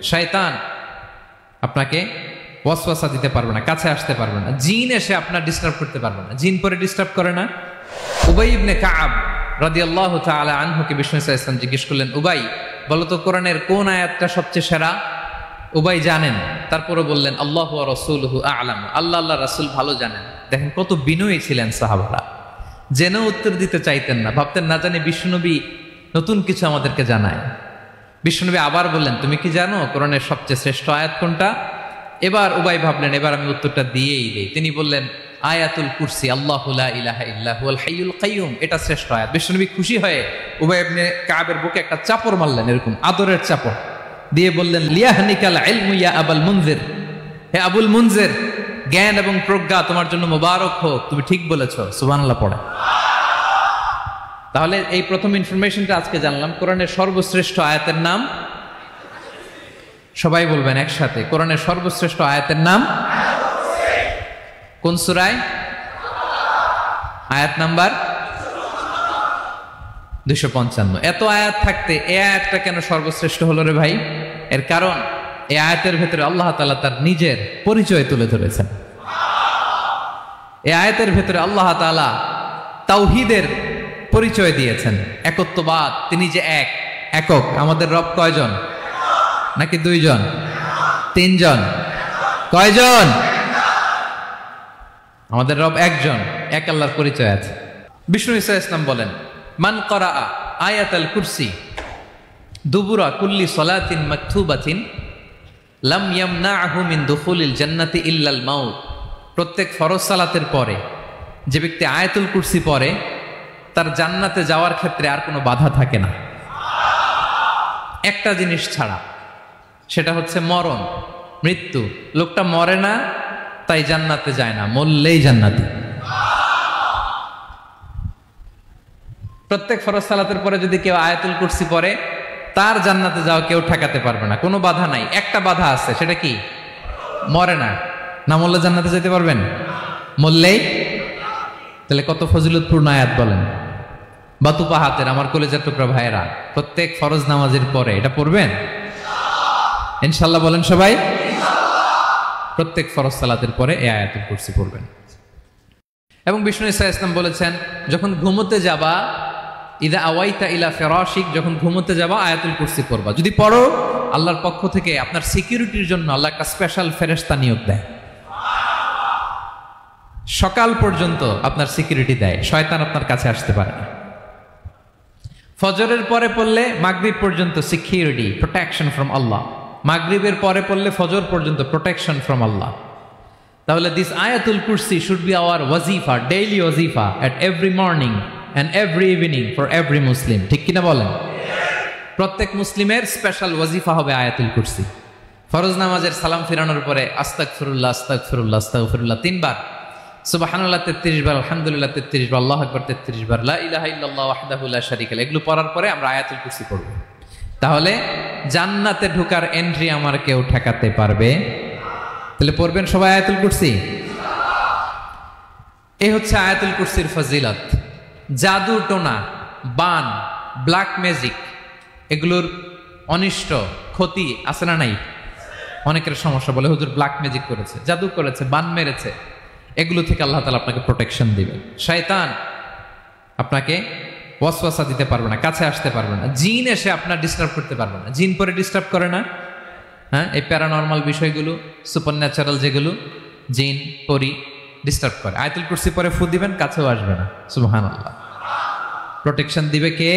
শয়তান আপনাকে ওয়াসওয়াসা দিতে পারবে না, কাছে আসতে পারবে না, জিন এসে আপনার ডিস্টার্ব করতে পারবে না। জিন পরে ডিস্টার্ব করে না? উবাই ইবনে কাব রাদিয়াল্লাহু তাআলা আনহুকে বিষ্ণু সাল্লাল্লাহু আলাইহি ওয়াসাল্লাম জিজ্ঞেস করলেন, উবাই বলো তো কোরআনের কোন আয়াতটা সবচেয়ে সেরা? উবাই জানেন, তারপরে বললেন আল্লাহু ওয়া রাসূলুহু আ'লাম, আল্লাহ আল্লাহ রাসূল ভালো জানেন। দেখেন কত বিনয়ী ছিলেন সাহাবারা, জেনে উত্তর দিতে চাইতেন না, ভাবতেন না জানি বিশ্বনবী নতুন কিছু আমাদেরকে জানায়। বিশ্বনবী আবার বললেন, তুমি কি জানো কোরআনের সবচেয়ে শ্রেষ্ঠ আয়াত কোনটা? এবার উবাই ভাবলেন এবার আমি উত্তরটা দিয়েই দেই। তিনি বললেন আয়াতুল কুরসি, আল্লাহু লা ইলাহা ইল্লা হুয়াল হাইয়ুল কাইয়ুম, এটা শ্রেষ্ঠ আয়াত। বিশ্বনবী খুশি হয়ে উবাই ইবনে কাবের বুকে একটা চাপড় মারলেন, এরকম আদরের চাপড় দিয়ে বললেন লিয়াহনিকাল ইলমু ইয়া আবুল মুনজির, হে আবুল মুনজির, জ্ঞান এবং প্রজ্ঞা তোমার জন্য মোবারক হোক, তুমি ঠিক বলেছো। সুবহানাল্লাহ পড়ে। তাহলে এই প্রথম ইনফরমেশনটা আজকে জানলাম, কোরআনের সর্বশ্রেষ্ঠ আয়াতের নাম, সবাই বলবেন একসাথে, কোরআনের সর্বশ্রেষ্ঠ আয়াতের নাম কোন সূরায়? আয়াত নাম্বার 255। এত আয়াত থাকতে এই আয়াতটা কেন সর্বশ্রেষ্ঠ হলো রে ভাই? এর কারণ এই আয়াতের ভেতরে আল্লাহ তাআলা তার নিজের পরিচয় তুলে ধরেছেন। এই আয়াতের ভেতরে আল্লাহ তাআলা তাওহীদের পরিচয় দিয়েছেন, একত্ববাদ, তিনি যে একক। আমাদের রব কয়জন? নাকি দুইজন, তিনজন? কয়জন? আমাদের রব একজন, এক আল্লাহর পরিচয় আছে। বিষ্ণু ঈসা ইসলাম বলেন, মান করা আয়াতাল কুরসি দুবুরা কুল্লি সলাতিন মাকতুবাতিন লাম ইয়ামনাহু মিন দুখুলিল জান্নাতি ইল্লাল মাউত। প্রত্যেক ফরজ সালাতের পরে যে ব্যক্তি আয়াতুল কুরসি পড়ে তার জান্নাতে যাওয়ার ক্ষেত্রে আর কোনো বাধা থাকে না, একটা জিনিস ছাড়া, সেটা হচ্ছে মরণ, মৃত্যু। লোকটা মরে না তাই জান্নাতে যায় না, মরলেই জান্নাতি। প্রত্যেক ফরজ সালাতের পরে যদি কেউ আয়াতুল কুরসি পড়ে তার জান্নাতে যাওয়া কেউ ঠেকাতে পারবে না, কোনো বাধা নাই। একটা বাধা আছে, সেটা কি? মরে না, না মরলে জান্নাতে যেতে পারবেন? মরলেই। তাহলে কত ফজিলতপূর্ণ আয়াত বলেন। বাতুপা হাতের আমার কলেজের টুকরা ভাইয়েরা, প্রত্যেক ফরজ নামাজের পরে এটা পড়বেন ইনশাআল্লাহ। বলেন সবাই, প্রত্যেক ফরজ সালাতের পরে এই আয়াতুল কুরসি পড়বেন। এবং বিষ্ণু ঈসা ইসলাম বলেছেন, যখন ঘুমোতে যাবা, ইদা আওয়াইতা ইলা ফিরাশিক, যখন ঘুমোতে যাবা আয়াতুল কুরসি পড়বা। যদি পড়ো, আল্লাহর পক্ষ থেকে আপনার সিকিউরিটির জন্য আল্লাহ একটা স্পেশাল ফেরেশতা নিয়োগ দেয়, সকাল পর্যন্ত আপনার সিকিউরিটি দেয়, শয়তান আপনার কাছে আসতে পারে না। ফজরের পরে পড়লে মাগরিব পর্যন্ত সিকিউরিটি, প্রোটেকশন ফ্রম আল্লাহ। মাগরিবের পরে পড়লে ফজর পর্যন্ত প্রোটেকশন ফ্রম আল্লাহ। তাহলে this Ayatul Kursi should be our wazifa, daily wazifa at every morning and every evening for every Muslim. ঠিক কিনা বলেন? প্রত্যেক মুসলিমের স্পেশাল ওয়াজিফা হবে আয়াতুল কুরসি। ফরজ নামাজের সালাম ফিরানোর পরে আস্তাগফিরুল্লাহ আস্তাগফিরুল্লাহ আস্তাগফিরুল্লাহ 3 বার, সুবহানাল্লাহ 33 বার, আলহামদুলিল্লাহ 33 বার, আল্লাহু আকবার 33 বার, লা ইলাহা ইল্লাল্লাহ ওয়াহদাহু লা শারীকা লাহু, এগুলো পড়ার পরে আমরা আয়াতুল কুরসি পড়ব। তাহলে জান্নাতে ঢোকার এন্ট্রি আমার কেউ ঠেকাতে পারবে? তাহলে পড়বেন সবাই আয়াতুল কুরসি। এই হচ্ছে আয়াতুল কুরসির ফজিলত। জাদু টোনা, বান, ব্ল্যাক ম্যাজিক, এগুলোর অনিষ্ট ক্ষতি আছে না নাই? অনেকের সমস্যা, বলে হুজুর ব্ল্যাক ম্যাজিক করেছে, জাদু করেছে, বান মেরেছে, এগুলো থেকে আল্লাহ তাআলা আপনাকে প্রোটেকশন দিবেন। শয়তান আপনাকে ওয়াসওয়াসা দিতে পারবে না, কাছে আসতে পারবে না। জিন এসে আপনার ডিস্টার্ব করতে পারবে না। জিন পরে ডিস্টার্ব করে না? হ্যাঁ, এই প্যারানর্মাল বিষয়গুলো, সুপার ন্যাচারাল যেগুলো, জিন পরি ডিস্টার্ব করে। আয়াতুল কুরসি পরে ফু দিবেন, কাছেও আসবে না। সুবহানাল্লাহ। প্রোটেকশন দিবে কে?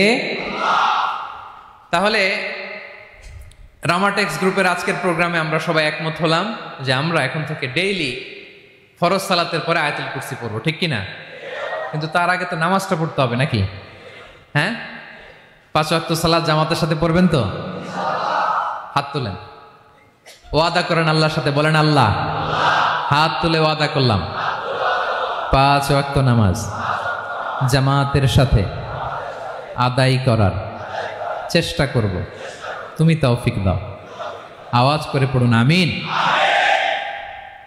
তাহলে রামাটেক্স গ্রুপের আজকের প্রোগ্রামে আমরা সবাই একমত হলাম যে আমরা এখন থেকে ডেইলি ফরজ সালাতের পরে আয়াতুল কুরসি পড়বো, ঠিক কিনা? কিন্তু তার আগে তো নামাজটা পড়তে হবে নাকি? হ্যাঁ, 5 ওয়াক্ত সালাত জামাতের সাথে পড়বেন তো? হাত তুলেন, ওয়াদা করেন আল্লাহর সাথে, বলেন আল্লাহ, হাত তুলে ওয়াদা করলাম 5 ওয়াক্ত নামাজ জামাতের সাথে আদায় করার চেষ্টা করব, তুমি তৌফিক দাও। আওয়াজ করে পড়ুন আমিন।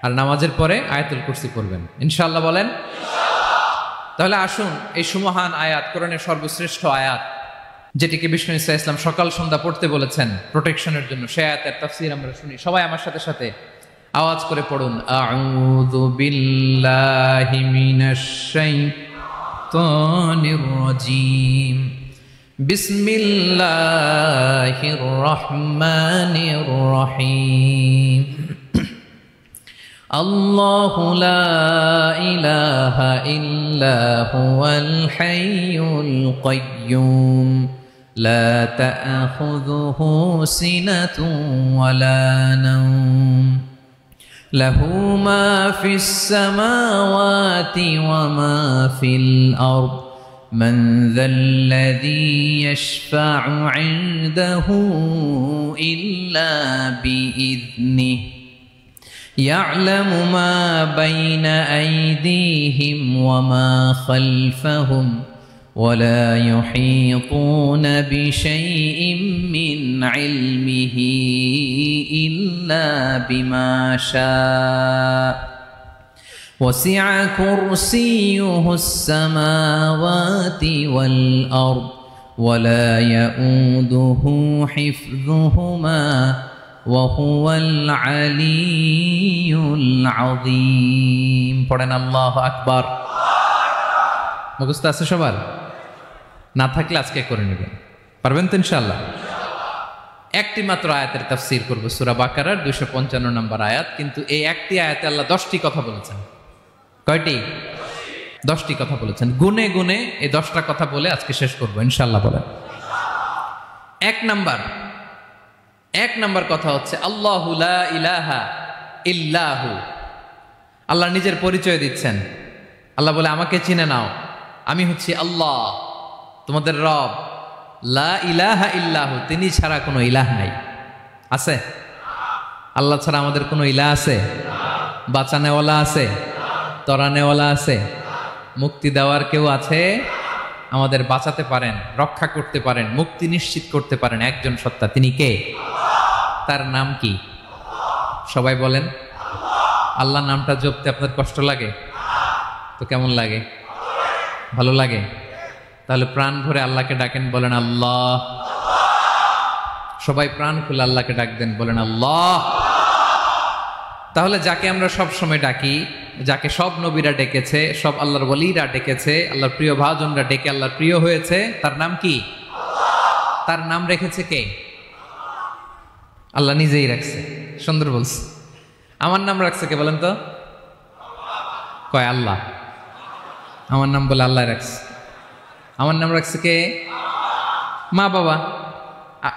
আর নামাজের পরে আয়াতুল কুরসি পড়বেন ইনশাআল্লাহ, বলেন ইনশাআল্লাহ। তাহলে আসুন এই সুমহান আয়াত, কোরআনের সর্বশ্রেষ্ঠ আয়াত, যেটিকে বিষ্ণু ইসা ইসলাম সকাল সন্ধ্যা পড়তে বলেছেন প্রোটেকশনের জন্য, সে আয়াতের তাফসীর আমরা শুনি। সবাই আমার সাথে সাথে আওয়াজ করে পড়ুন, আউযু বিল্লাহি মিনাশ শাইতানির রাজীম, বিসমিল্লাহির রহমানির রহিম। আল্লাহু লা ইলাহা ইল্লা হুয়াল হাইয়ুল কাইয়্যুম লা তা'খুযুহু সিনাতুন ওয়ালা নাওম লাহু মা ফিস সামাওয়াতি ওয়া মা ফিল আরদ মান যাল্লাযী ইয়াশফা'ু 'ইনদাহু ইল্লা বিইذনিহি يعلم ما بين أيديهم وما خلفهم ولا يحيطون بشيء من علمه إلا بما شاء وسع كرسيه السماوات والأرض ولا يؤوده حفظهما وهو العلي العظيم। পড়েন আল্লাহু আকবার। মুখস্থ আছে সবার? না থাকলে আজকে করে নেবেন, পারবেন তো ইনশাআল্লাহ। একটি মাত্র আয়াতের তাফসীর করব, সূরা বাকারার 255 নম্বর আয়াত। কিন্তু এই একটি আয়াতে আল্লাহ 10টি কথা বলেছেন। কয়টি? 10টি কথা বলেছেন। গুনে গুনে এই 10টা কথা বলে আজকে শেষ করব ইনশাআল্লাহ। বলেন এক নাম্বার কথা হচ্ছে আল্লাহু লা ইলাহা ইল্লাহু। আল্লাহ নিজের পরিচয় দিচ্ছেন। আল্লাহ বলে, আমাকে চিনে নাও, আমি হচ্ছি আল্লাহ, তোমাদের রব। লা ইলাহা ইল্লাহু, তিনি ছাড়া কোনো ইলাহ নাই। আছে? আল্লাহ ছাড়া আমাদের কোনো ইলাহ আছে? বাঁচানেওয়ালা আছে? তরানেওয়ালা আছে? মুক্তি দেওয়ার কেউ আছে? আমাদের বাঁচাতে পারেন, রক্ষা করতে পারেন, মুক্তি নিশ্চিত করতে পারেন একজন সত্তা। তিনি কে? তার নাম কি? সবাই বলেন। আল্লাহ নামটা জপতে আপনার কষ্ট লাগে তো কেমন লাগে? ভালো লাগে? তাহলে প্রাণ ভরে আল্লাহকে ডাকেন, বলেন আল্লাহ। সবাই প্রাণ খুলে আল্লাহকে ডাক দেন, বলেন আল্লাহ। তাহলে যাকে আমরা সব সময় ডাকি, যাকে সব নবীরা ডেকেছে, সব আল্লাহর ওয়ালিরা ডেকেছে, আল্লাহর প্রিয় ভাজনরা ডেকে আল্লাহর প্রিয় হয়েছে, তার নাম কি? তার নাম রেখেছে কে? আল্লাহ নিজেই রাখছে। সুন্দর বলছে। আমার নাম রাখছে কে বলেন তো? কয় আল্লাহ। আমার নাম বলে আল্লাহ রাখছে। আমার নাম রাখছে কে? মা বাবা।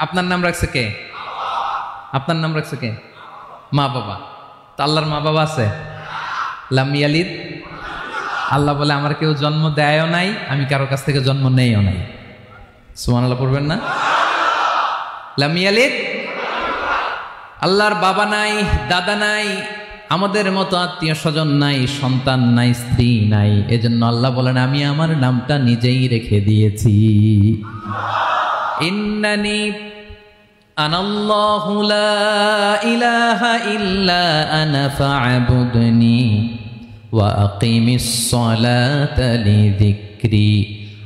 আপনার নাম রাখছে কে? আপনার নাম রাখছে কে? মা বাবা। তো আল্লাহর মা বাবা আছে? লাম ইয়ালিদ। আল্লাহ বলে, আমার কেউ জন্ম দেয়ও নাই, আমি কারো কাছ থেকে জন্ম নেইও নাই। সুবহানাল্লাহ পড়বেন না? লাম ইয়ালিদ। আল্লাহর বাবা নাই, দাদা নাই, আমাদের মতো আত্মীয় স্বজন নাই, সন্তান নাই, স্ত্রী নাই। এজন্য আল্লাহ বলেন, আমি আমার নামটা নিজেই রেখে দিয়েছি। ইন্নানি আনাল্লাহু লা ইলাহা ইল্লা আনা ফা'বুদনি ওয়া আকিমিস সালাতা লিযিকরি।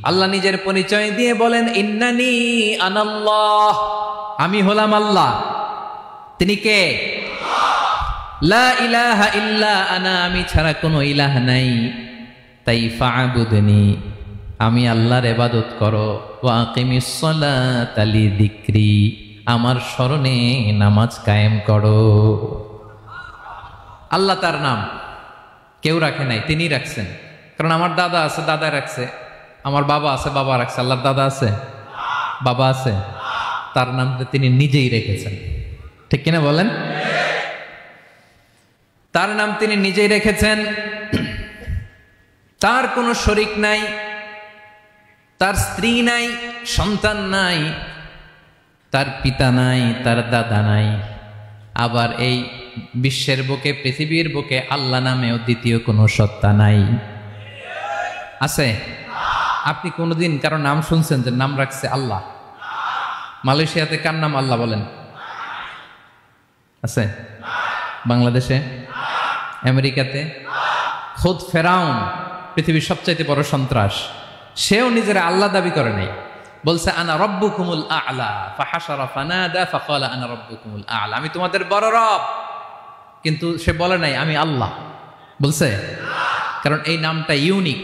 আল্লাহ নিজের পরিচয় দিয়ে বলেন, ইন্নানি আনাল্লাহ, আমি হলাম আল্লাহ। তিনি কে? লা ইলাহা ইল্লা আনা, আমি ছাড়া কোনো ইলাহ নাই। তাই ফা'বুদনি, আমি আল্লাহর ইবাদত করো। ওয়া আকিমিস সালাতা লিযিকরি, আমার স্মরণে নামাজ কায়েম করো। আল্লাহ তার নাম কেউ রাখে নাই, তিনি রাখছেন। কারণ আমার দাদা আছে, দাদা রাখছে। আমার বাবা আছে, বাবা রাখছে। আল্লাহর দাদা আছে? বাবা আছে? তার নামটা তিনি নিজেই রেখেছেন। ঠিক কিনা বলেন? তার নাম তিনি নিজেই রেখেছেন। তার কোনো শরীক নাই, তার স্ত্রী নাই, সন্তান নাই, তার পিতা নাই, তার দাদা নাই। আবার এই বিশ্বের বুকে, পৃথিবীর বুকে আল্লাহ নামেও দ্বিতীয় কোনো সত্তা নাই। আছে? আপনি কোনোদিন কারো নাম শুনছেন যে নাম রাখছে আল্লাহ? মালয়েশিয়াতে কার নাম আল্লাহ বলেন? আছে? বাংলাদেশে? আমেরিকাতে? খুদ ফেরাউন, পৃথিবীর সবচাইতে বড় সন্ত্রাস, সেও নিজের আল্লাহ দাবি করে নাই। বলছে আনা রব্বুকুমুল আ'লা ফাহাশারা ফানাদা ফাকালা আনা রব্বুকুমুল আ'লা, আমি তোমাদের বড় রব, কিন্তু সে বলে নাই আমি আল্লাহ। বলছে? কারণ এই নামটা ইউনিক,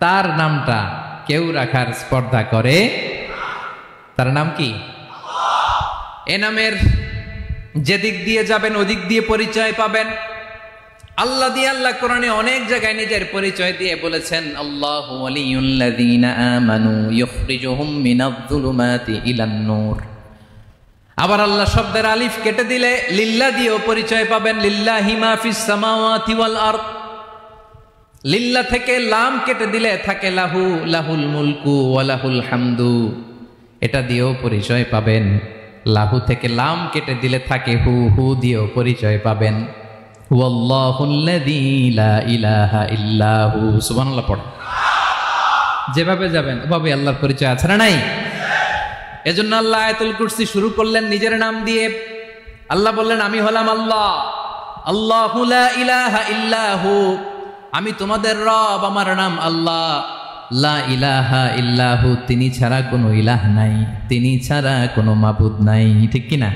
তার নামটা কেউ রাখার স্পর্ধা করে। তার নাম কি? এ নামের যেদিক দিয়ে যাবেন ওদিক দিয়ে পরিচয় পাবেন। আল্লাহ দিয়ে আল্লাহ কোরআনে অনেক জায়গায় নিজের পরিচয় দিয়ে বলেছেন, আল্লাহু ওয়ালিয়ুল্লাযীনা আমানু ইউখরিজুহুম মিনায-যুলুমাতি ইলান-নূর। আবার আল্লাহ শব্দের আলিফ কেটে দিলে লিল্লাহ দিয়েও পরিচয় পাবেন, লিল্লাহি মা ফিস সামাওয়াতি ওয়াল আরদ। লিল্লাহ থেকে লাম কেটে দিলে থাকে লাহু, লাহুল মুলকু ওয়া লাহুল হামদু, এটা দিয়েও পরিচয় পাবেন। লাহু থেকে লাম কেটে দিলে থাকে হু, হু দিয়েও পরিচয় পাবেন। ওয়াল্লাহুল্লাযী লা ইলাহা ইল্লাহু, সুবহানাল্লাহ পড়ে। যেভাবে যাবেন ওভাবে আল্লাহর পরিচয় আছে না নাই? এজন্য আল্লাহ আয়াতুল কুরসি শুরু করলেন নিজের নাম দিয়ে। আল্লাহ বললেন আমি হলাম আল্লাহ, আল্লাহু লা ইলাহা ইল্লাহু, আমি তোমাদের রব, আমার নাম আল্লাহ। লা ইলাহা ইল্লাহু, তিনি ছাড়া কোনো ইলাহ নাই, তিনি ছাড়া কোনো মাবুদ নাই। ঠিক কিনা?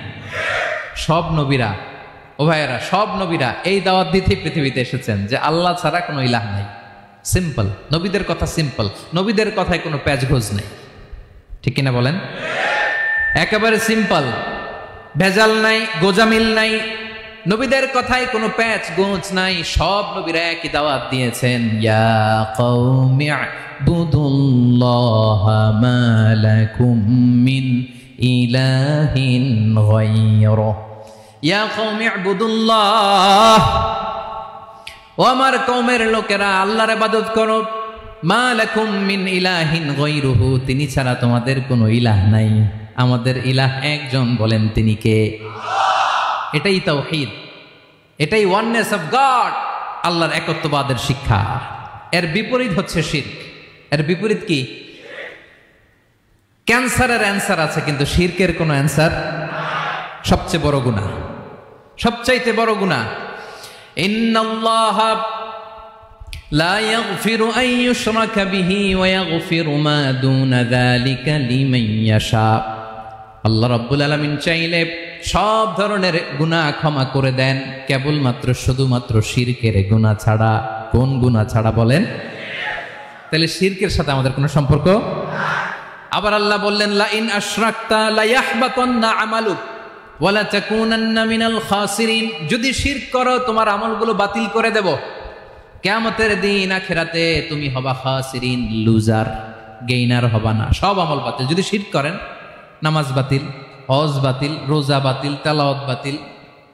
সব নবীরা, ও ভাইয়েরা, সব নবীরা এই দাওয়াত দিতে পৃথিবীতে এসেছেন যে আল্লাহ ছাড়া কোনো ইলাহ নাই। সিম্পল, নবীদের কথা সিম্পল, নবীদের কথায় কোনো প্যাচগোজ নেই। ঠিক কিনা বলেন? একেবারে সিম্পল, ভেজাল নাই, গোজামিল নাই, নবীদের কথায় কোনো প্যাচ গোঁচ নাই। সব নবীরা একই দাওয়াত দিয়েছেন, ইয়া কওমি ইবুদুল্লাহা মা লাকুম মিন ইলাহিন গায়রুহু, ইয়া কওমি ইবুদুল্লাহ, ও আমার কওমের লোকেরা আল্লাহর ইবাদত করো। মা লাকুম মিন ইলাহিন গায়রুহু, তিনি ছাড়া তোমাদের কোনো ইলাহ নাই। আমাদের ইলাহ একজন, বলেন তিনি কে? এটাই তাওহীদ, এটাই ওয়াননেস অফ গড, আল্লাহর একত্ববাদের শিক্ষা। এর বিপরীত হচ্ছে শিরক। এর বিপরীত কি? ক্যান্সারের অ্যান্সার আছে কিন্তু শিরকের কোনো অ্যান্সার। সবচেয়ে বড় গুনাহ, সবচাইতে বড় গুনাহ। ইন্নাল্লাহা লা ইয়াগফিরু আন ইউশরাকা বিহি ওয়া ইয়াগফিরু মা দুনা যালিকা লিমান ইয়াশা। আল্লাহ রাব্বুল আলামিন চাইলে সব ধরনের গুনাহ ক্ষমা করে দেন, কেবলমাত্র শুধুমাত্র শিরকের গুনাহ ছাড়া। কোন গুনাহ ছাড়া বলেন? তাহলে শিরকের সাথে আমাদের কোনো সম্পর্ক। আবার আল্লাহ বললেন, লা ইন আশরাকতা লা ইয়াহবাতান্না আমালুক ওয়া লা তাকুনান্না মিনাল খাসিরিন, যদি শিরক করো তোমার আমলগুলো বাতিল করে দেব, কিয়ামতের দিন আখিরাতে তুমি হবা খাসিরিন, লুজার, গেইনার হবা না। সব আমল বাতিল যদি শিরক করেন। নামাজ বাতিল, হজ বাতিল, রোজা বাতিল, তেলাওয়াত বাতিল,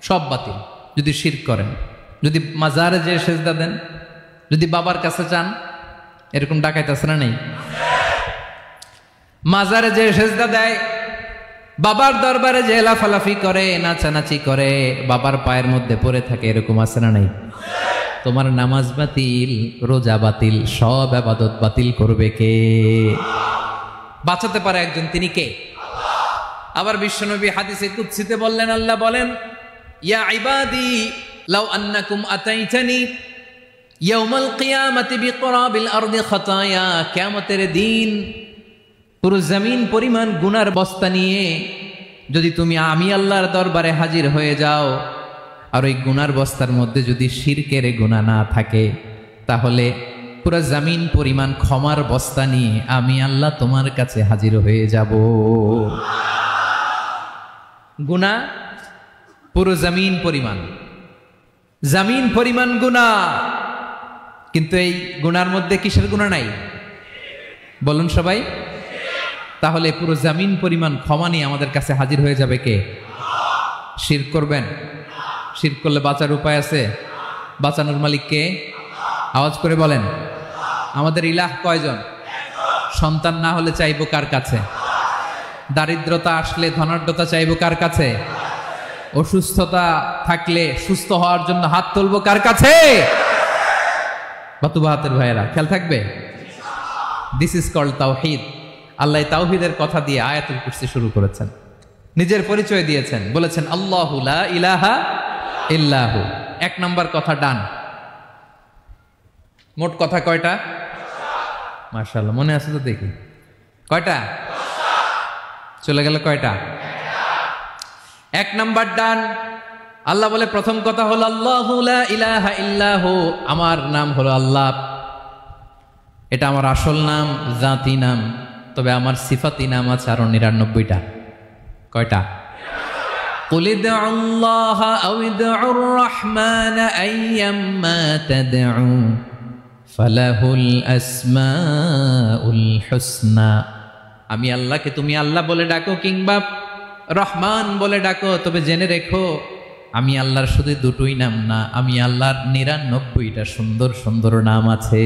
সব বাতিল যদি শিরক করেন। যদি মাজারে যে সেজদা দেন, যদি বাবার কাছে চান, এরকম ডাকাইত আছে না নেই? মাজারে যে সেজদা দেয়, বাবার দরবারে যে লাফালাফি করে, নাচানাচি করে, বাবার পায়ের মধ্যে পড়ে থাকে, এরকম আছে না নাই? তোমার নামাজ বাতিল, রোজা বাতিল, সব ইবাদত বাতিল করবে কে? বাঁচাতে পারে একজন, তিনি কে? আবার বিশ্বনবী হাদিসে কুদসিতে বললেন, আল্লাহ বলেন, ইয়া ইবাদি লাউ আন্নাকুম আতাইতানি ইয়াউমাল কিয়ামাতি বিকরাবিল আরদি খাতায়া, কিয়ামতের দিন পুরো জমিন পরিমাণ গুনার বস্তা নিয়ে যদি তুমি আমি আল্লাহর দরবারে হাজির হয়ে যাও, আর ওই গুনার বস্তার মধ্যে যদি শিরকের গুনাহ না থাকে, তাহলে পুরো জমিন পরিমাণ ক্ষমার বস্তা নিয়ে আমি আল্লাহ তোমার কাছে হাজির হয়ে যাব। গুনাহ পুরো জমিন পরিমাণ গুনাহ, কিন্তু এই গুনার মধ্যে কিসের গুনাহ নাই? বলুন সবাই। তাহলে পুরো জমিন পরিমাণ ক্ষমা নিয়ে আমাদের কাছে হাজির হয়ে যাবে কে? শিরক করবেন? শিরক করলে বাঁচার উপায় আছে? বাঁচানোর মালিক কে? আওয়াজ করে বলেন। আমাদের ইলাহ কয়জন? সন্তান না হলে চাইবো কার কাছে? দারিদ্রতা আসলে ধনাঢ্যতা চাইবো কার কাছে? অসুস্থতা থাকলে সুস্থ হওয়ার জন্য হাত তুলবো কার কাছে? বাতুবাহাতের ভাইয়েরা খেয়াল থাকবে। This is called Tawheed. আল্লাহ তাওহীদের কথা দিয়ে আয়াতুল কুরসি শুরু করেছেন, নিজের পরিচয় দিয়েছেন, বলেছেন আল্লাহু লা ইলাহা ইল্লাহু। এক নাম্বার কথা ডান। মোট কথা কয়টা? মাশাআল্লাহ, মনে আছে তো দেখি কয়টা? চলে গেল কয়টা? এক নাম্বার ডান। আল্লাহ বলে প্রথম কথা হলো আল্লাহু লা ইলাহা ইল্লাহু, আমার নাম হলো আল্লাহ। এটা আমার আসল নাম, জাতি নাম। তবে আমার সিফাতি নাম আছে আরো 99টা। কয়টা? قل ادعوا الله أو ادعوا الرحمن أيما تدعوا فله الأسماء الحسنى। আমি আল্লাহকে তুমি আল্লাহ বলে ডাকো কিংবা রহমান বলে ডাকো, তবে জেনে রেখো আমি আল্লাহর শুধু দুটোই নাম না, আমি আল্লাহর 99টা সুন্দর সুন্দর নাম আছে।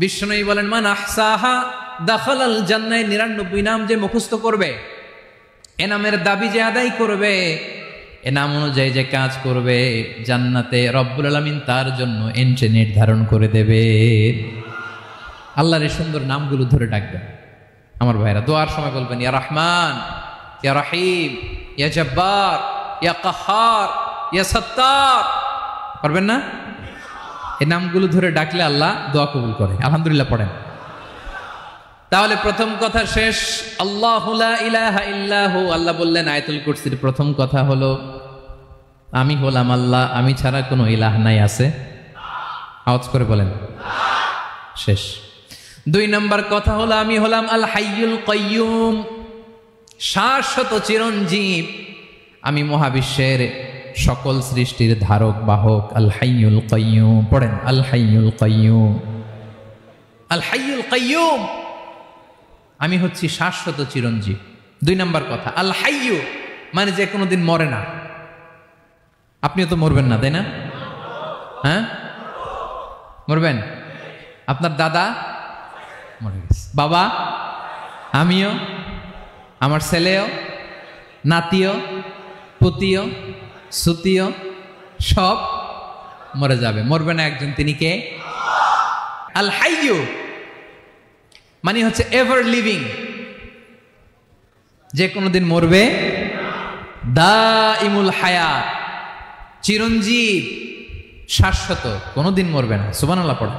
বিষ্ণু বলেন মান আহসাহা দাখালাল জান্নাহ, 99 নাম যে মুখস্থ করবে, এ নামের দাবি যে আদায় করবে, এ নাম অনুযায়ী যে কাজ করবে, জান্নাতে রব্বুল আলামিন তার জন্য এন্ট্রি নির্ধারণ করে দেবে। আল্লাহর এই সুন্দর নামগুলো ধরে ডাকবেন। আমার ভাইরা দোয়ার সময় বলবেন ইয়া রহমান, ইয়া রহিম, ইয়া জব্বার, ইয়া কাহ্হার, ইয়া সত্তার। পারবেন না? এই নামগুলো ধরে ডাকলে আল্লাহ দোয়া কবুল করে। আলহামদুলিল্লাহ পড়েন। তাহলে প্রথম কথা শেষ। আল্লাহু লা ইলাহা ইল্লাহু, আল্লাহ বললেন আয়াতুল কুরসির প্রথম কথা হলো আমি হলাম আল্লাহ, আমি ছাড়া কোনো ইলাহ নাই। আছে? আওয়াজ করে বলেন। শেষ। 2 নম্বর কথা হলো আমি হলাম আল হাইয়ুল কাইয়ুম, শাশ্বত চিরঞ্জীব। আমি মহাবিশ্বের সকল সৃষ্টির ধারক বাহক। আল হাইয়ুল কাইয়ুম পড়েন। আল হাইয়ুল কাইয়ুম, আল হাইয়ুল কাইয়ুম, আমি হচ্ছি শাশ্বত চিরঞ্জীব। 2 নম্বর কথা আল হাইয়ু, মানে যে কোনোদিন মরে না। আপনিও তো মরবেন না, তাই না? হ্যাঁ, মরবেন। আপনার দাদা মরে গেছে, বাবা, আমিও, আমার ছেলেও, নাতিও, পুতিও, সুতিও সব মরে যাবে। মরবে না একজন, তিনি কে? আল হাইয়ু মানে হচ্ছে এভার লিভিং, যে কোনোদিন মরবে। দাইমুল হায়াত, চিরঞ্জীব, শাশ্বত, কোনোদিন মরবে না। সুবহানাল্লাহ পড়ে।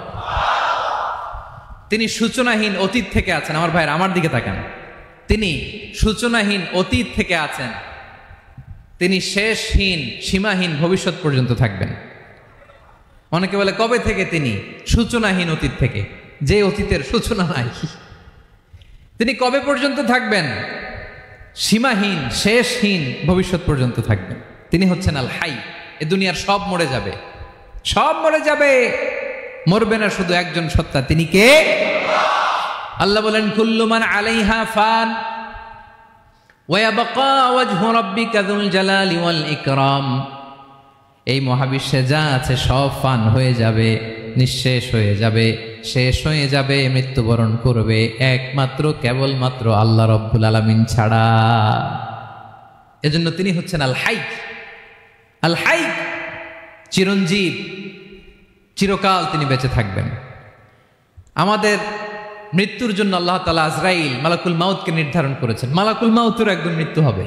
তিনি সূচনাহীন অতীত থেকে আছেন। আমার ভাইয়ের আমার দিকে তাকান। তিনি সূচনাহীন অতীত থেকে আছেন, তিনি শেষহীন সীমাহীন ভবিষ্যৎ পর্যন্ত থাকবেন। অনেকে বলে কবে থেকে? তিনি সূচনাহীন অতীত থেকে, যে অতীতের সূচনা নাই। তিনি কবে পর্যন্ত থাকবেন? সীমাহীন শেষহীন ভবিষ্যৎ পর্যন্ত থাকবেন। তিনি হচ্ছেন আল হাই। এ দুনিয়ার সব মরে যাবে, সব মরে যাবে, মরবে না শুধু একজন সত্তা। তিনি কে? আল্লাহ বলেন কুল্লু মান আলাইহা ফান ওয়া ইয়াবকা ওয়াজহু রাব্বিকা যুল জালালি ওয়াল ইকরাম। এই মহাবিশ্বে যা আছে সব ফান হয়ে যাবে, নিঃশেষ হয়ে যাবে, শেষ হয়ে যাবে, মৃত্যুবরণ করবে, একমাত্র কেবলমাত্র আল্লাহ রব্বুল আলামিন ছাড়া। এজন্য তিনি হচ্ছেন আল হাই। আল হাই, চিরঞ্জীব, চিরকাল তিনি বেঁচে থাকবেন। আমাদের মৃত্যুর জন্য আল্লাহ তাআলা আজরাইল মালাকুল মাউতকে নির্ধারণ করেছেন। মালাকুল মাউতের একদিন মৃত্যু হবে।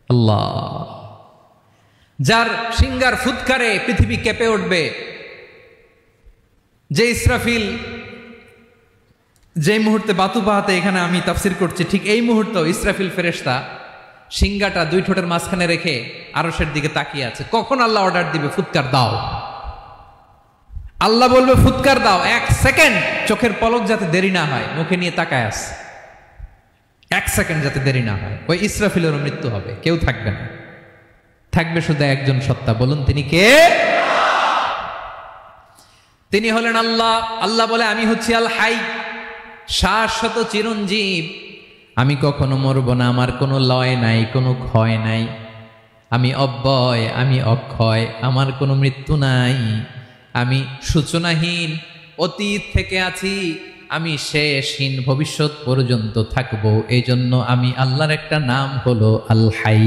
আল্লাহ, যার সিংগার ফুৎকারে পৃথিবী কেঁপে উঠবে, যে ইসরাফিল যে মুহূর্তে বাতু পাহাতে এখানে আমি তাফসির করছি, ঠিক এই মুহূর্তেও ইসরাফিল ফেরেশতা সিংগাটা 2 ঠোঁটের মাঝখানে রেখে আরশের দিকে তাকিয়ে আছে। কখন আল্লাহ অর্ডার দিবে ফুৎকার দাও, আল্লাহ বলবে ফুৎকার দাও, 1 সেকেন্ড চোখের পলক যাতে দেরি না হয়, মুখে নিয়ে তাকায় আছে, 1 সেকেন্ড যাতে দেরি না হয়। ওই ইসরাফিলেরও মৃত্যু হবে, কেউ থাকবে না, থাকবে শুধু একজন সত্তা। বলুন তিনি কে? তিনি হলেন আল্লাহ। আল্লাহ বলে আমি হচ্ছি আল হাই, শাশ্বত চিরঞ্জীব। আমি কখনো মরব না, আমার কোনো লয় নাই, কোনো ক্ষয় নাই। আমি অব্যয়, আমি অক্ষয়, আমার কোনো মৃত্যু নাই। আমি সূচনাহীন অতীত থেকে আছি, আমি শেষহীন ভবিষ্যৎ পর্যন্ত থাকবো। এই জন্য আমি আল্লাহর একটা নাম হলো আল হাই।